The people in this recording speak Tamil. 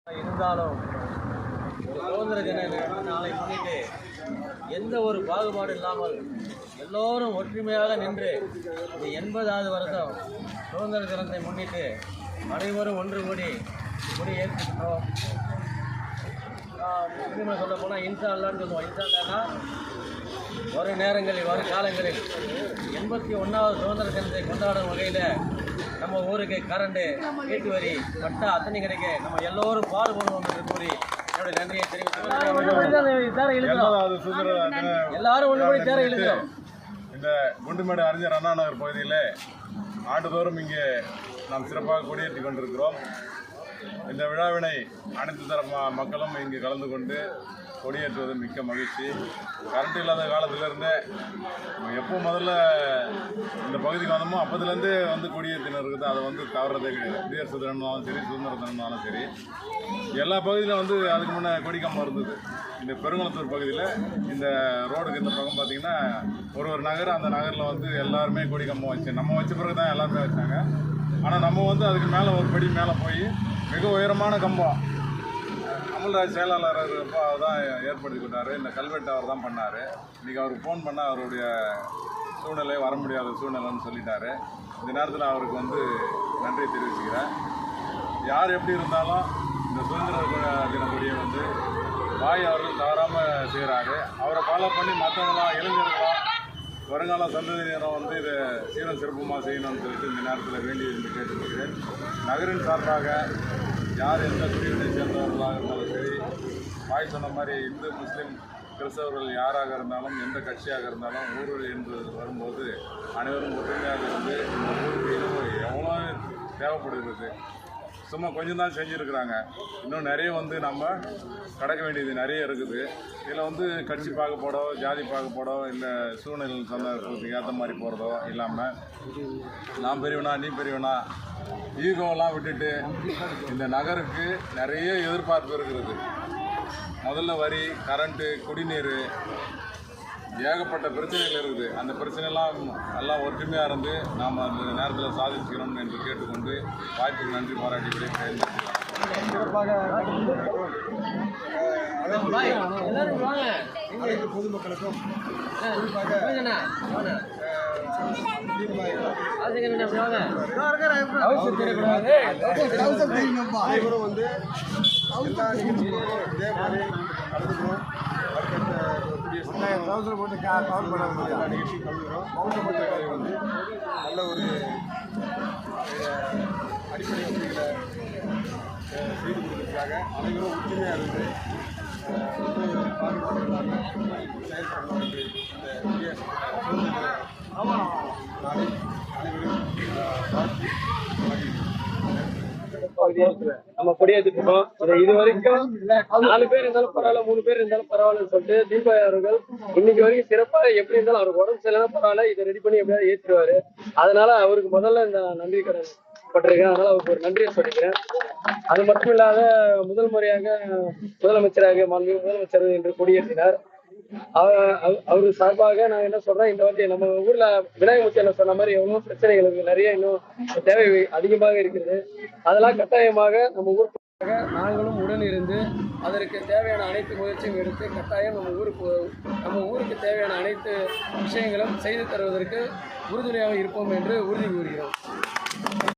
இருந்தாலும் சுதந்திர தின நாளை முன்னிட்டு எந்த ஒரு பாகுபாடு இல்லாமல் எல்லோரும் ஒற்றுமையாக நின்று இது 80வது வருஷம் சுதந்திர தினத்தை முன்னிட்டு அனைவரும் ஒன்று கூடி ஏற்றுக்கிட்டோம். உண்மை சொல்ல போனால் இன்சா அல்லான்னு சொல்லுவோம். இன்சா அல்லான்னா வரும் நேரங்களில் வரும் காலங்களில் 81வது சுதந்திர தினத்தை கொண்டாடும் வகையில் நம்ம ஊருக்கு கரண்டு வீட்டு வரி பட்டா அத்தனை கிடைக்க நம்ம எல்லோரும் பாடுபடுவோம் என்று கூறி என்னுடைய நன்றியை தெரிவித்து எல்லாரும் ஒன்றுபடி தேர இழுக்கிறோம். இந்த குண்டுமேடு அறிஞர் அண்ணா நகர் பகுதியில் ஆண்டுதோறும் இங்கே நாம் சிறப்பாக கொடியேற்றி கொண்டிருக்கிறோம். இந்த விழாவினை அனைத்து தர மக்களும் இங்கு கலந்து கொண்டு கொடியேற்றுவது மிக்க மகிழ்ச்சி. கரண்ட் இல்லாத காலத்திலேருந்தே எப்போ முதல்ல இந்த பகுதிக்கு வந்தோமோ அப்போதுலேருந்தே கொடியேற்றின இருக்குது. அதை தவறதே கிடையாது. குடியரசு தினம்னாலும் சரி, சுதந்திர தினம்னாலும் சரி, எல்லா பகுதியிலும் அதுக்கு முன்னே கொடிக்கம்பம் இருந்தது. இந்த பெருங்குளத்தூர் பகுதியில் இந்த ரோடுக்கு இந்த பக்கம் பார்த்திங்கன்னா ஒரு நகர், அந்த நகரில் எல்லாருமே கொடிக்கம்பம் வச்சு நம்ம வச்ச பிறகு தான் எல்லாருமே வச்சாங்க. ஆனால் நம்ம அதுக்கு மேலே ஒரு படி மேலே போய் மிக உயரமான கம்பம் அமல்ராஜ் செயலாளர் இருப்போ அவர் தான் ஏற்படுத்தி கொண்டார். இந்த கல்வெட்டு அவர் தான் பண்ணார். இன்றைக்கி அவருக்கு ஃபோன் பண்ணால் அவருடைய சூழ்நிலை வர முடியாத சூழ்நிலைன்னு சொல்லிட்டார். இந்த நேரத்தில் அவருக்கு நன்றி தெரிவிச்சுக்கிறேன். யார் எப்படி இருந்தாலும் இந்த சுதந்திர தின கொடியை பாய் அவர்கள் தவறாமல் செய்கிறாரு. அவரை ஃபாலோ பண்ணி மற்றவங்களாம் இளைஞர்களாம் வருங்கால சந்ததியினரும் இதை சீரம் சிறப்புமாக செய்யணும்னு சொல்லிட்டு இந்த நேரத்தில் வேண்டி கேட்டுக்கொள்கிறேன். நகரின் சார்பாக யார் எந்த பிரிவினை சேர்ந்தவர்களாக இருந்தாலும் சரி, பாய் சொன்ன மாதிரி இந்து, முஸ்லீம், கிறிஸ்தவர்கள் யாராக இருந்தாலும், எந்த கட்சியாக இருந்தாலும், ஊர் என்று வரும்போது அனைவரும் ஒற்றுமையாக இருந்து இந்த ஊருக்கு எவ்வளோ தேவைப்படுகிறது. சும்மா கொஞ்சம் தான் செஞ்சுருக்குறாங்க. இன்னும் நிறைய நம்ம கடக்க வேண்டியது நிறைய இருக்குது. இதில் கட்சி பாகுபாடோ, ஜாதி பாகுபாடோ, இல்லை சூழ்நிலை சந்தர்ப்பத்துக்கு ஏற்ற மாதிரி போகிறதோ இல்லாமல் நான் பெரியவனா நீ பெரியவனா ஈகோவெல்லாம் விட்டுட்டு இந்த நகருக்கு நிறைய எதிர்பார்ப்பு இருக்கிறது. முதல்ல வரி, கரண்ட்டு, குடிநீர், ஏகப்பட்ட பிரச்சனைகள் இருக்குது. அந்த பிரச்சனைலாம் எல்லாம் ஒற்றுமையாக இருந்து நாம் அந்த நேரத்தில் சாதிச்சுக்கிறோம் என்று கேட்டுக்கொண்டு வாய்ப்புக்கு நன்றி பாராட்டி பொதுமக்களுக்கும் அனைவரும் எல்லா நிகழ்ச்சிகளும் இதே மாதிரி கலந்துக்கிறோம். எல்லா நிகழ்ச்சியும் கலந்துக்கிறோம். பௌத்த நல்ல ஒரு அடிப்படை வசதிகளை செய்து கொடுக்கறதுக்காக அனைவரும் ஒற்றுமையாக இருந்து பாகுபாடு இல்லாமல் செயல்படணும் என்று இந்த குடியரசு நாளை அனைவரும் வாழ்த்து நம்ம கொடியேற்றிட்டு இருக்கோம். இது வரைக்கும் 4 பேர் இருந்தாலும் பரவாயில்ல, 3 பேர் இருந்தாலும் பரவாயில்லன்னு சொல்லிட்டு தீபாவளி அவர்கள் இன்னைக்கு வரைக்கும் சிறப்பாக எப்படி இருந்தாலும் அவருக்கு உடம்பு சரியில்லைன்னா பரவாயில்ல, இதை ரெடி பண்ணி எப்படியாவது ஏற்றுவாரு. அதனால அவருக்கு முதல்ல இந்த நன்றி கடன் பட்டிருக்கேன். அதனால அவருக்கு ஒரு நன்றியை சொல்லிக்கிறேன். அது மட்டும் இல்லாத முதல் முறையாக முதலமைச்சராக முதலமைச்சர் என்று கொடியேற்றினார். அவரு சார்பாக நான் என்ன சொல்றேன், இந்த வாட்டி நம்ம ஊர்ல விநாயகர் முத்தியால சொன்ன மாதிரி எவ்வளவு பிரச்சனைகள் இருக்கு, நிறைய இன்னும் தேவை அதிகமாக இருக்கிறது. அதெல்லாம் கட்டாயமாக நம்ம ஊருக்காக நாங்களும் உடன் இருந்து அதற்கு தேவையான அனைத்து முயற்சியும் எடுத்து கட்டாயம் நம்ம ஊருக்கு தேவையான அனைத்து விஷயங்களும் செய்து தருவதற்கு உறுதுணையாக இருப்போம் என்று உறுதி கூறுகிறோம்.